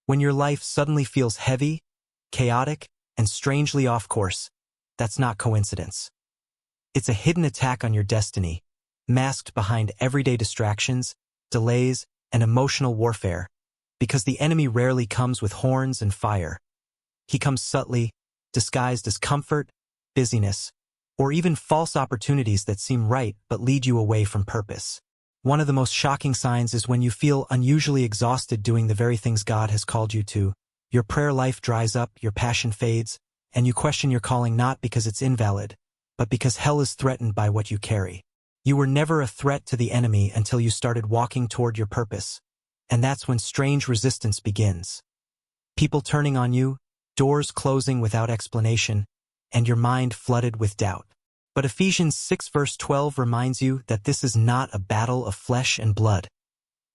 When your life suddenly feels heavy, chaotic, and strangely off course, that's not coincidence. It's a hidden attack on your destiny, masked behind everyday distractions, delays, and emotional warfare, because the enemy rarely comes with horns and fire. He comes subtly, disguised as comfort, busyness, or even false opportunities that seem right but lead you away from purpose. One of the most shocking signs is when you feel unusually exhausted doing the very things God has called you to. Your prayer life dries up, your passion fades, and you question your calling not because it's invalid, but because hell is threatened by what you carry. You were never a threat to the enemy until you started walking toward your purpose, and that's when strange resistance begins. People turning on you, doors closing without explanation, and your mind flooded with doubt. But Ephesians 6 verse 12 reminds you that this is not a battle of flesh and blood.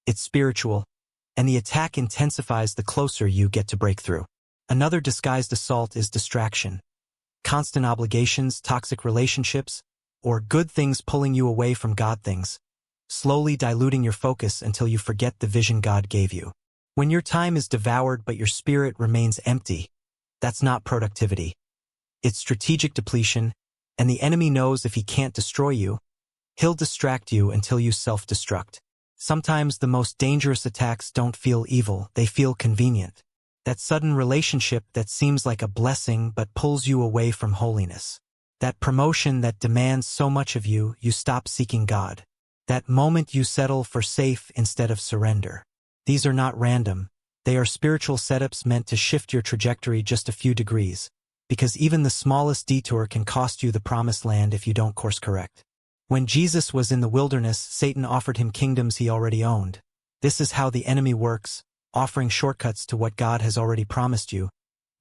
It's spiritual, and the attack intensifies the closer you get to breakthrough. Another disguised assault is distraction. Constant obligations, toxic relationships, or good things pulling you away from God things, slowly diluting your focus until you forget the vision God gave you. When your time is devoured but your spirit remains empty, that's not productivity. It's strategic depletion, and the enemy knows if he can't destroy you, he'll distract you until you self-destruct. Sometimes the most dangerous attacks don't feel evil, they feel convenient. That sudden relationship that seems like a blessing but pulls you away from holiness. That promotion that demands so much of you, you stop seeking God. That moment you settle for safe instead of surrender. These are not random. They are spiritual setups meant to shift your trajectory just a few degrees, because even the smallest detour can cost you the promised land if you don't course correct. When Jesus was in the wilderness, Satan offered him kingdoms he already owned. This is how the enemy works, offering shortcuts to what God has already promised you,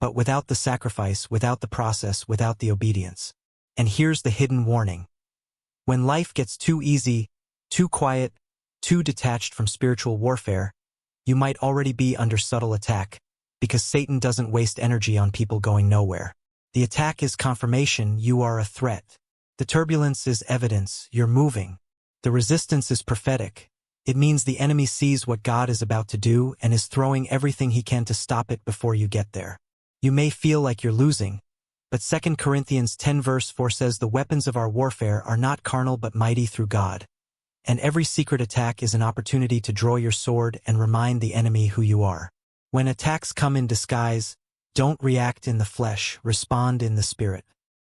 but without the sacrifice, without the process, without the obedience. And here's the hidden warning. When life gets too easy, too quiet, too detached from spiritual warfare, you might already be under subtle attack, because Satan doesn't waste energy on people going nowhere. The attack is confirmation you are a threat. The turbulence is evidence you're moving. The resistance is prophetic. It means the enemy sees what God is about to do and is throwing everything he can to stop it before you get there. You may feel like you're losing, but 2 Corinthians 10 verse 4 says the weapons of our warfare are not carnal but mighty through God. And every secret attack is an opportunity to draw your sword and remind the enemy who you are. When attacks come in disguise, don't react in the flesh, respond in the spirit.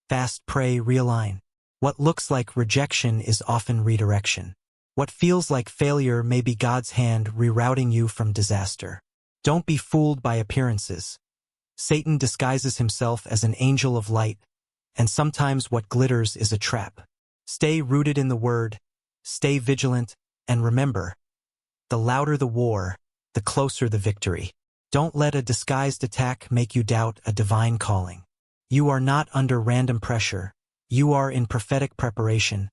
Fast, pray, realign. What looks like rejection is often redirection. What feels like failure may be God's hand rerouting you from disaster. Don't be fooled by appearances. Satan disguises himself as an angel of light, and sometimes what glitters is a trap. Stay rooted in the word, stay vigilant, and remember, the louder the war, the closer the victory. Don't let a disguised attack make you doubt a divine calling. You are not under random pressure. You are in prophetic preparation,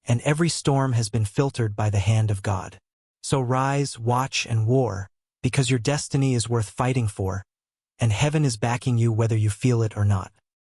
and every storm has been filtered by the hand of God. So rise, watch, and war, because your destiny is worth fighting for, and heaven is backing you whether you feel it or not.